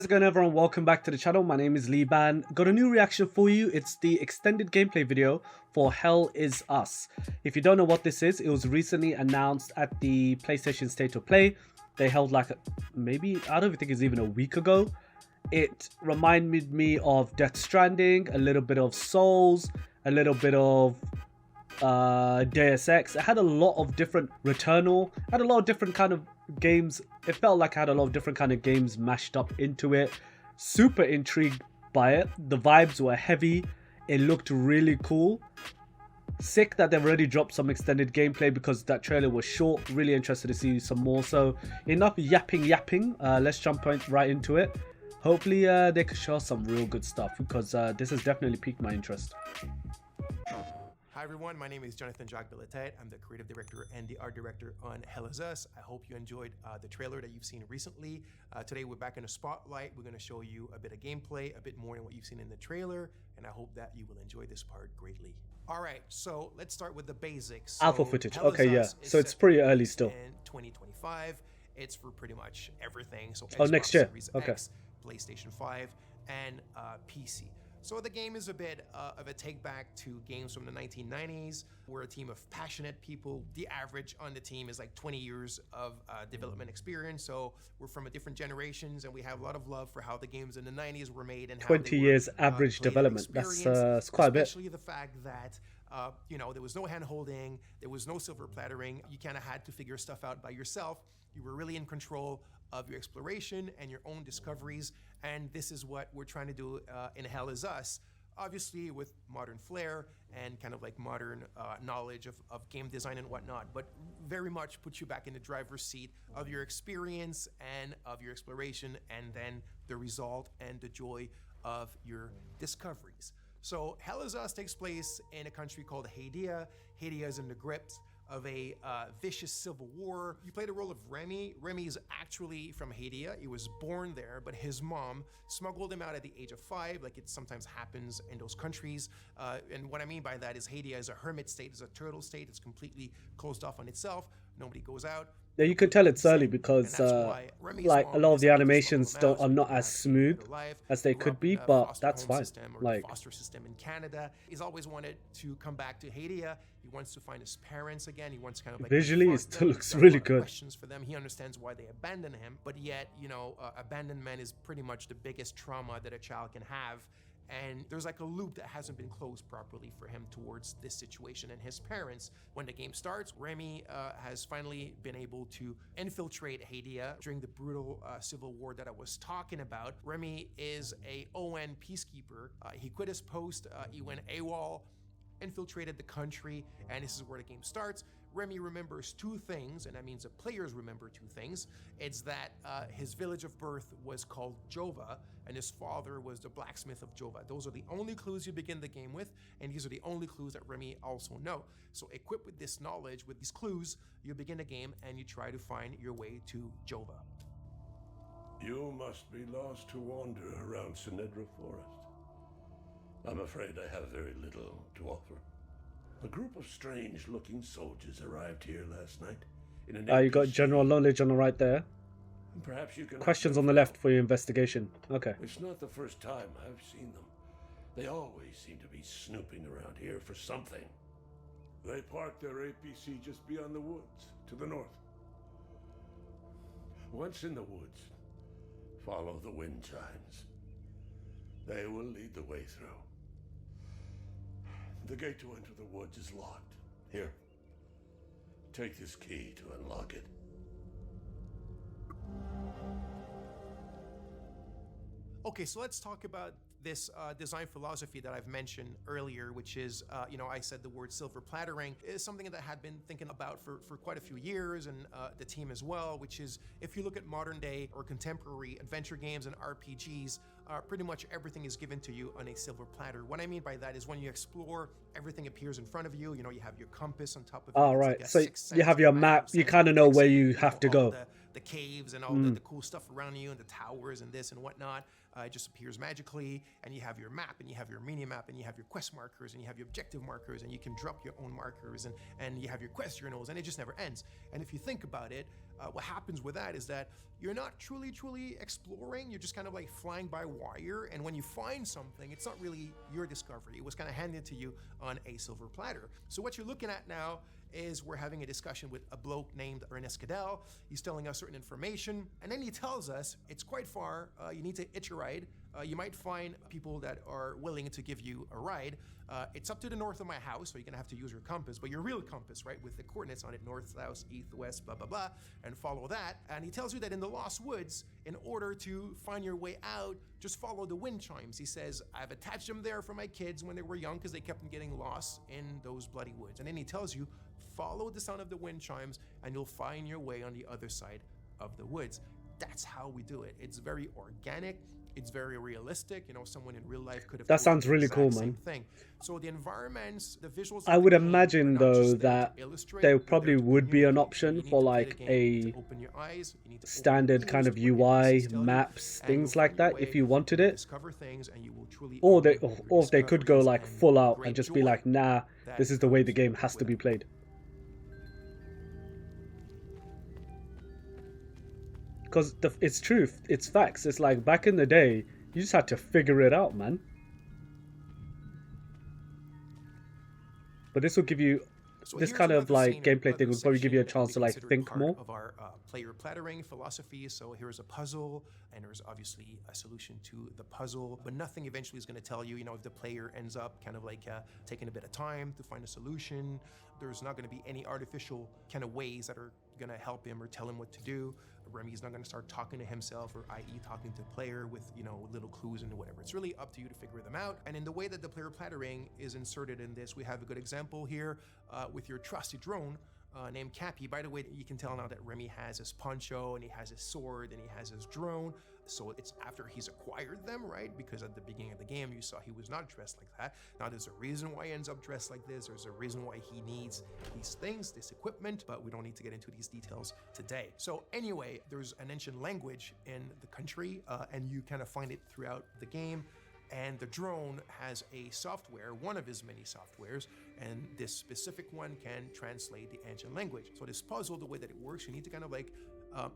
How's it going, everyone? Welcome back to the channel. My name is Liban. Got a new reaction for you. It's the extended gameplay video for Hell Is Us. If you don't know what this is, it was recently announced at the PlayStation State of Play. They held maybe, I don't think it's even a week ago. It reminded me of Death Stranding, a little bit of Souls, a little bit of Deus Ex. It had a lot of different Returnal, had a lot of different kind of games. It felt like I had a lot of different kind of games mashed up into it. Super intrigued by it. The vibes were heavy. It looked really cool. Sick that they've already dropped some extended gameplay because that trailer was short. Really interested to see some more. So enough yapping. Let's jump right into it. Hopefully they can show us some real good stuff because this has definitely piqued my interest. Hi everyone, my name is Jonathan Jacques Belatet. I'm the creative director and the art director on Hell Is Us. I hope you enjoyed the trailer that you've seen recently. Today we're back in the spotlight. We're going to show you a bit of gameplay, a bit more than what you've seen in the trailer, and I hope that you will enjoy this part greatly. All right, so let's start with the basics. Alpha footage. Okay, yeah. So it's pretty early still. In 2025, it's for pretty much everything. So oh, Xbox next year. Series Okay. X, PlayStation 5, and PC. So the game is a bit of a take back to games from the 1990s. We're a team of passionate people. The average on the team is like 20 years of development experience. So we're from a different generations, and we have a lot of love for how the games in the 90s were made and 20 years average development. That's quite a bit. Especially the fact that there was no hand holding, there was no silver plattering. You kind of had to figure stuff out by yourself. You were really in control of your exploration and your own discoveries, and this is what we're trying to do in Hell Is Us, obviously with modern flair and kind of like modern knowledge of game design and whatnot, but very much put you back in the driver's seat of your experience and of your exploration, and then the result and the joy of your discoveries. So Hell Is Us takes place in a country called Hadia. Hadia is in the grips of a vicious civil war. You play the role of Remy. Remy is actually from Hadia. He was born there, but his mom smuggled him out at the age of 5, like it sometimes happens in those countries. And what I mean by that is Hadia is a hermit state, is a turtle state. It's completely closed off on itself. Nobody goes out. Yeah, you could tell it's early because like a lot of the animations are not as smooth as they could be, but that's fine. Like foster system in Canada. He's always wanted to come back to Hadia. He wants to find his parents again. He wants to kind of like visually it still looks really good. Questions for them. He understands why they abandoned him, but yet abandonment is pretty much the biggest trauma that a child can have. And there's like a loop that hasn't been closed properly for him towards this situation and his parents. When the game starts, Remy has finally been able to infiltrate Hadia during the brutal civil war that I was talking about. Remy is a ON peacekeeper. He quit his post, he went AWOL, infiltrated the country, and this is where the game starts. Remy remembers 2 things, and that means the players remember 2 things. It's that his village of birth was called Jova, and his father was the blacksmith of Jova. Those are the only clues you begin the game with, and these are the only clues that Remy also know. So equipped with this knowledge, with these clues, you begin the game and you try to find your way to Jova. You must be lost to wander around Sinedra Forest. I'm afraid I have very little to offer. A group of strange-looking soldiers arrived here last night. You got general knowledge on the right there. Perhaps you can questions on the left for your investigation. Okay. It's not the first time I've seen them. They always seem to be snooping around here for something. They parked their APC just beyond the woods, to the north. Once in the woods, follow the wind chimes. They will lead the way through. The gate to enter the woods is locked. Here, take this key to unlock it. Okay, so let's talk about this design philosophy that I've mentioned earlier, which is, I said the word silver plattering is something that I had been thinking about for quite a few years, and the team as well, which is if you look at modern day or contemporary adventure games and RPGs, pretty much everything is given to you on a silver platter. What I mean by that is when you explore, everything appears in front of you. You have your compass on top of it. Oh, right. So you have your map. You kind of know where you have to go. The caves and all the cool stuff around you and the towers and this and whatnot. It just appears magically, and you have your map and you have your mini map and you have your quest markers and you have your objective markers, and you can drop your own markers, and you have your quest journals, and it just never ends. And if you think about it, what happens with that is that you're not truly exploring. You're just kind of like flying by wire. And when you find something, it's not really your discovery. It was kind of handed to you on a silver platter. So what you're looking at now is we're having a discussion with a bloke named Ernest Cadell. He's telling us certain information, and then he tells us it's quite far. You need to hitch a ride. You might find people that are willing to give you a ride. It's up to the north of my house, so you're gonna have to use your compass, but your real compass, right, with the coordinates on it, north, south, east, west, blah, blah, blah, and follow that. And he tells you that in the Lost Woods, in order to find your way out, just follow the wind chimes. He says, I've attached them there for my kids when they were young because they kept on getting lost in those bloody woods. And then he tells you, follow the sound of the wind chimes and you'll find your way on the other side of the woods. That's how we do it. It's very organic. It's very realistic. You know, someone in real life could have. That told sounds you really the cool, exact man. same thing. So the environments, the visuals. I of would the game imagine are not though just there that to illustrate, there but probably they're to would be an communicate. option You need for to play like the game, you need a to open your eyes, you need to open standard your kind ears of to what UI, NPCs tell you, maps, and things you'll like find your that way, if you wanted you'll it. discover things, and you will truly Or open they, up your or they could go discoveries like and full the out great and just be joy like, nah, that this is the way the comes game has to with be that. played. Because it's truth, it's facts. It's like back in the day, you just had to figure it out, man. But this will give you, So this here's kind of another like scene, gameplay another thing will probably give you a section that chance we to like consider think part more. of our player plattering philosophy. So here's a puzzle, and there's obviously a solution to the puzzle, but nothing eventually is going to tell you, you know, if the player ends up kind of like taking a bit of time to find a solution. There's not going to be any artificial kind of ways that are going to help him or tell him what to do. Remy's not going to start talking to himself, or i.e. talking to player with, you know, little clues and whatever. It's really up to you to figure them out. And in the way that the player plattering is inserted in this, we have a good example here with your trusty drone named Cappy. By the way, you can tell now that Remy has his poncho and he has his sword and he has his drone. So it's after he's acquired them, right? Because at the beginning of the game, you saw he was not dressed like that. Now there's a reason why he ends up dressed like this. There's a reason why he needs these things, this equipment, but we don't need to get into these details today. So anyway, there's an ancient language in the country and you kind of find it throughout the game. And the drone has a software, one of his many softwares, and this specific one can translate the ancient language. So this puzzle, the way that it works, you need to kind of like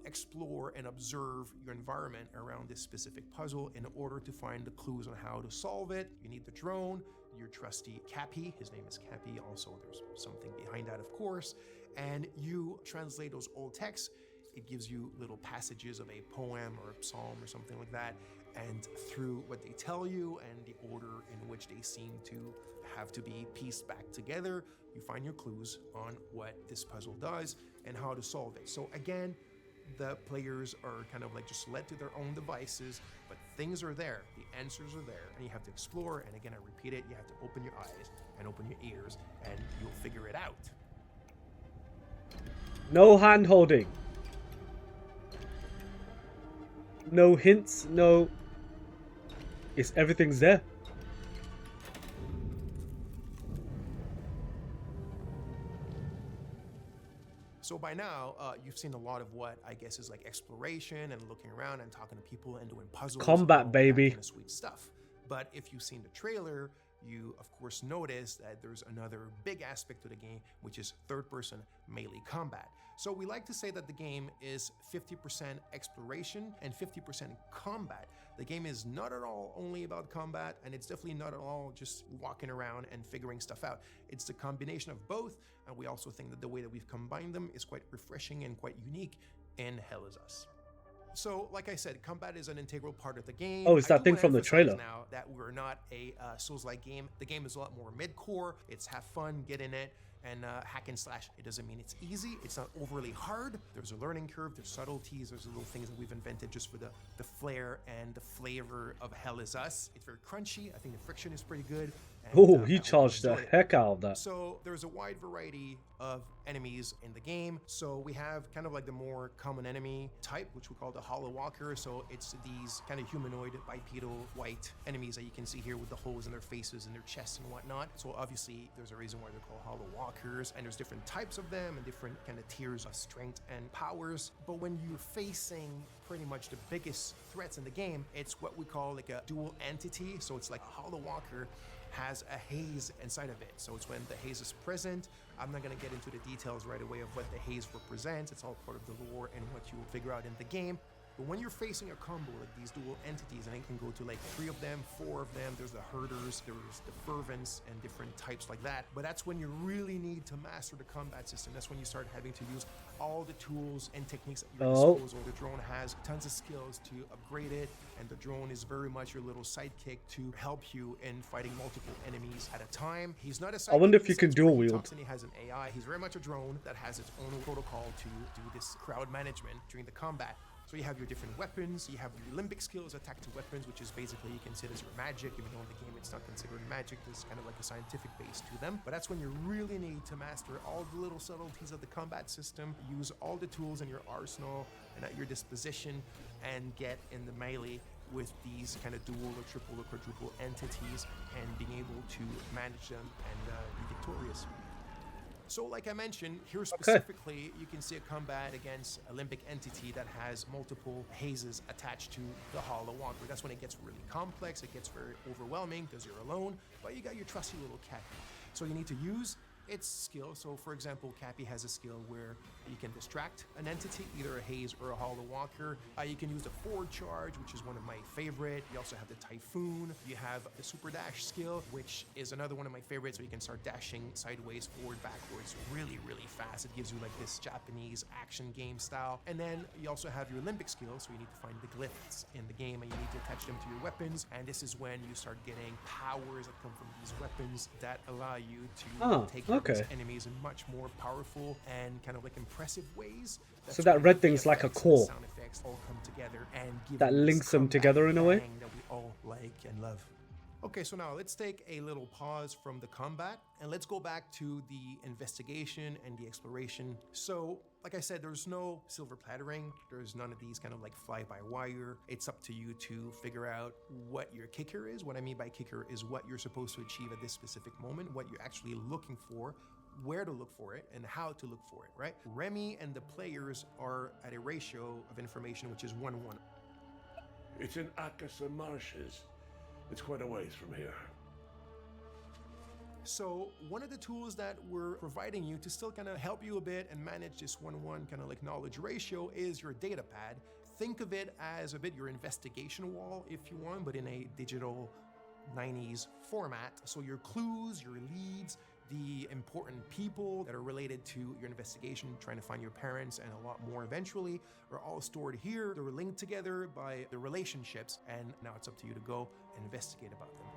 explore and observe your environment around this specific puzzle in order to find the clues on how to solve it. You need the drone, your trusty Cappy, his name is Cappy, also there's something behind that of course, and you translate those old texts. It gives you little passages of a poem or a psalm or something like that, and through what they tell you and the order in which they seem to have to be pieced back together, you find your clues on what this puzzle does and how to solve it. So again, the players are kind of like just led to their own devices, but things are there, the answers are there, and you have to explore. And again, I repeat it, you have to open your eyes and open your ears, and you'll figure it out. No hand holding. No hints, no... everything's there. So by now, you've seen a lot of what I guess is like exploration and looking around and talking to people and doing puzzles. Combat, and all baby. that kind of sweet stuff. But if you've seen the trailer, you of course notice that there's another big aspect to the game, which is third-person melee combat. So we like to say that the game is 50% exploration and 50% combat. The game is not at all only about combat, and it's definitely not at all just walking around and figuring stuff out. It's the combination of both, and we also think that the way that we've combined them is quite refreshing and quite unique in Hell Is Us. So, like I said, combat is an integral part of the game. Oh, it's that I do thing wanna from the emphasize trailer. now that we're not a Souls-like game. The game is a lot more mid-core. It's have fun, get in it, and hack and slash. It doesn't mean it's easy. It's not overly hard. There's a learning curve. There's subtleties. There's little things that we've invented just for the flair and the flavor of Hell Is Us. It's very crunchy. I think the friction is pretty good. And, Oh, I he hope you charged the enjoy it. heck out of that. So there's a wide variety of enemies in the game. So we have kind of like the more common enemy type, which we call the Hollow Walker. So it's these kind of humanoid, bipedal, white enemies that you can see here with the holes in their faces and their chests and whatnot. So obviously there's a reason why they're called Hollow Walkers, and there's different types of them and different kind of tiers of strength and powers. But when you're facing pretty much the biggest threats in the game, it's what we call like a dual entity. So it's like a Hollow Walker has a haze inside of it. So it's when the haze is present. I'm not going to get into the details right away of what the haze represents. It's all part of the lore and what you will figure out in the game. But when you're facing a combo like these dual entities, and it can go to like 3 of them, 4 of them, there's the herders, there's the fervents, and different types like that. But that's when you really need to master the combat system. That's when you start having to use all the tools and techniques at your disposal. The drone has tons of skills to upgrade it, and the drone is very much your little sidekick to help you in fighting multiple enemies at a time. He's not a sidekick. I wonder if you can dual wield. He has an AI. He's very much a drone that has its own protocol to do this crowd management during the combat. So you have your different weapons, you have your limbic skills, attack to weapons, which is basically you consider as your magic, even though in the game it's not considered magic, there's kind of like a scientific base to them. But that's when you really need to master all the little subtleties of the combat system, use all the tools in your arsenal and at your disposition, and get in the melee with these kind of dual or triple or quadruple entities and being able to manage them and be victorious. So like I mentioned, here specifically, you can see a combat against a limbic entity that has multiple hazes attached to the Hollow Walker. That's when it gets really complex, it gets very overwhelming because you're alone, but you got your trusty little Cappy. So you need to use its skill. So for example, Cappy has a skill where you can distract an entity, either a haze or a Hollow Walker. You can use the forward charge, which is one of my favorite. You also have the Typhoon. You have the super dash skill, which is another one of my favorites. So you can start dashing sideways, forward, backwards, really, really fast. It gives you like this Japanese action game style. And then you also have your limbic skill. So you need to find the glyphs in the game and you need to attach them to your weapons. And this is when you start getting powers that come from these weapons that allow you to take these enemies in much more powerful and kind of like impressive ways. So that red thing's like a core sound effects all come together and give that links them together in a way that we all like and love. Okay, so now let's take a little pause from the combat and let's go back to the investigation and the exploration. So, like I said, there's no silver plattering. There's none of these kind of like fly-by-wire. It's up to you to figure out what your kicker is. What I mean by kicker is what you're supposed to achieve at this specific moment, what you're actually looking for, where to look for it, and how to look for it, right? Remy and the players are at a ratio of information which is 1-1. It's in Akasa Marshes. It's quite a ways from here. So one of the tools that we're providing you to still kind of help you a bit and manage this 1-1 kind of like knowledge ratio is your data pad. Think of it as a bit your investigation wall, if you want, but in a digital 90s format. So your clues, your leads, the important people that are related to your investigation, trying to find your parents and a lot more eventually, are all stored here. They're linked together by the relationships, and now it's up to you to go and investigate about them.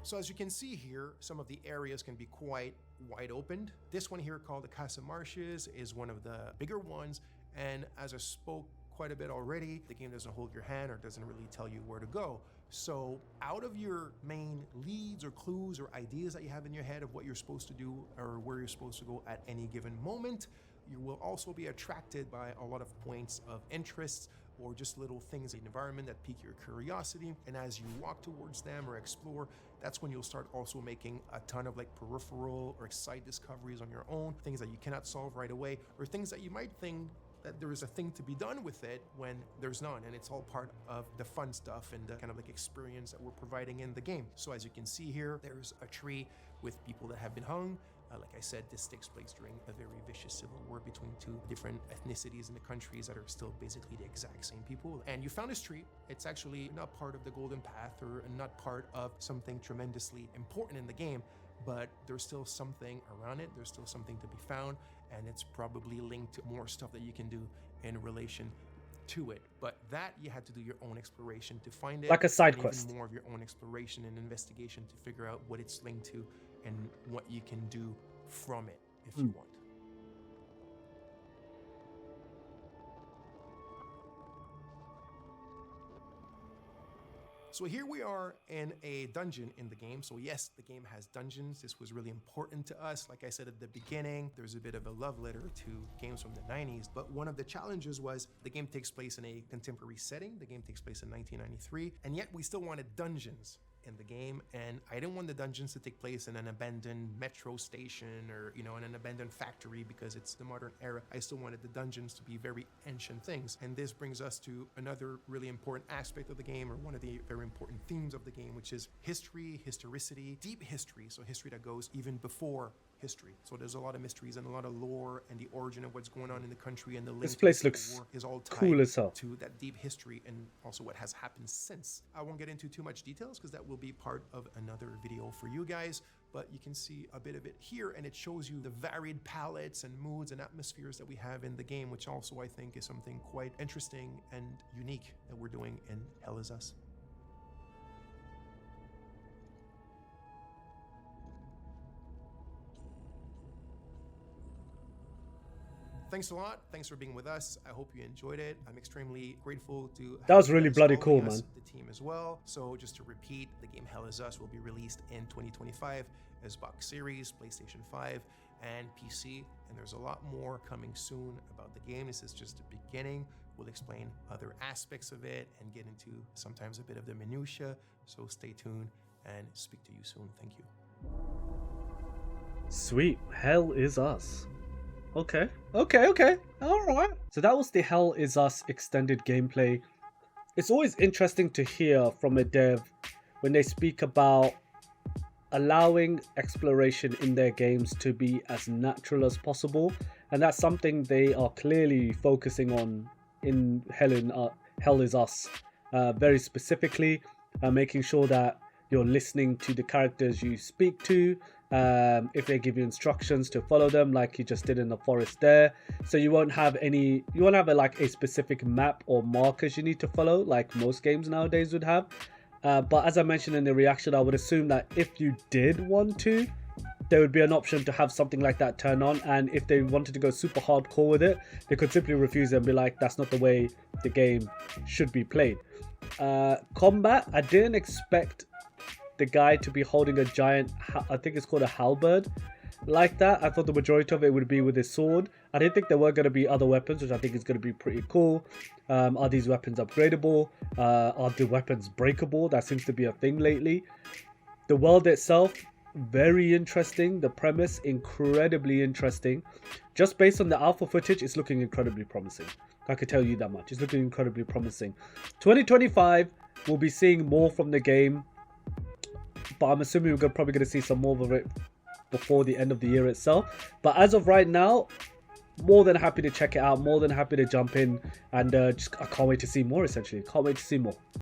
So as you can see here, some of the areas can be quite wide opened. This one here called the Akasa Marshes is one of the bigger ones, and as I spoke quite a bit already, the game doesn't hold your hand or doesn't really tell you where to go. So out of your main leads or clues or ideas that you have in your head of what you're supposed to do or where you're supposed to go at any given moment, you will also be attracted by a lot of points of interest or just little things in the environment that pique your curiosity. And as you walk towards them or explore, that's when you'll start also making a ton of like peripheral or side discoveries on your own, things that you cannot solve right away, or things that you might think that there is a thing to be done with it when there's none, and it's all part of the fun stuff and the kind of like experience that we're providing in the game. So as you can see here, there's a tree with people that have been hung. Like I said, this takes place during a very vicious civil war between two different ethnicities in the countries that are still basically the exact same people. And you found this tree. It's actually not part of the Golden Path or not part of something tremendously important in the game, but there's still something around it. There's still something to be found, and it's probably linked to more stuff that you can do in relation to it. But that you had to do your own exploration to find it. Like a side quest. Even more of your own exploration and investigation to figure out what it's linked to and what you can do from it if you want. So here we are in a dungeon in the game. So yes, the game has dungeons. This was really important to us. Like I said at the beginning, there's a bit of a love letter to games from the 90s. But one of the challenges was the game takes place in a contemporary setting. The game takes place in 1993. And yet we still wanted dungeons. in the game, and I didn't want the dungeons to take place in an abandoned metro station or, you know, in an abandoned factory because it's the modern era. I still wanted the dungeons to be very ancient things, and this brings us to another really important aspect of the game, or one of the very important themes of the game, which is history, historicity, deep history, so history that goes even before history. So there's a lot of mysteries and a lot of lore, and the origin of what's going on in the country and the link This to place the looks war is all tied cool as hell. to that deep history and also what has happened since. I won't get into too much details because that will be part of another video for you guys, but you can see a bit of it here, and it shows you the varied palettes and moods and atmospheres that we have in the game, which also I think is something quite interesting and unique that we're doing in Hell Is Us. Thanks a lot. Thanks for being with us. I hope you enjoyed it. I'm extremely grateful to That was have you really guys bloody following cool, us, man. the team as well. So just to repeat, the game Hell Is Us will be released in 2025 as Xbox Series, PlayStation 5, and PC. And there's a lot more coming soon about the game. This is just the beginning. We'll explain other aspects of it and get into sometimes a bit of the minutia. So stay tuned and speak to you soon. Thank you. Sweet. Hell Is Us. Okay. Alright. So that was the Hell Is Us extended gameplay. It's always interesting to hear from a dev when they speak about allowing exploration in their games to be as natural as possible. And that's something they are clearly focusing on in Hell Is Us. Very specifically, making sure that you're listening to the characters you speak to. If they give you instructions to follow them, like you just did in the forest there, so you won't have a specific map or markers you need to follow like most games nowadays would have. But as I mentioned in the reaction, I would assume that if you did want to, there would be an option to have something like that turn on, and if they wanted to go super hardcore with it, they could simply refuse it and be like, that's not the way the game should be played. Combat, I didn't expect the guy to be holding a giant, I think it's called a halberd, like that. I thought the majority of it would be with his sword. I didn't think there were going to be other weapons, which I think is going to be pretty cool. Are these weapons upgradable? Are the weapons breakable? That seems to be a thing lately. The world itself, very interesting. The premise, incredibly interesting. Just based on the alpha footage, it's looking incredibly promising. I can tell you that much. It's looking incredibly promising. 2025, we'll be seeing more from the game, but I'm assuming we're probably going to see some more of it before the end of the year itself. But as of right now, more than happy to check it out, more than happy to jump in, and I can't wait to see more, essentially. Can't wait to see more.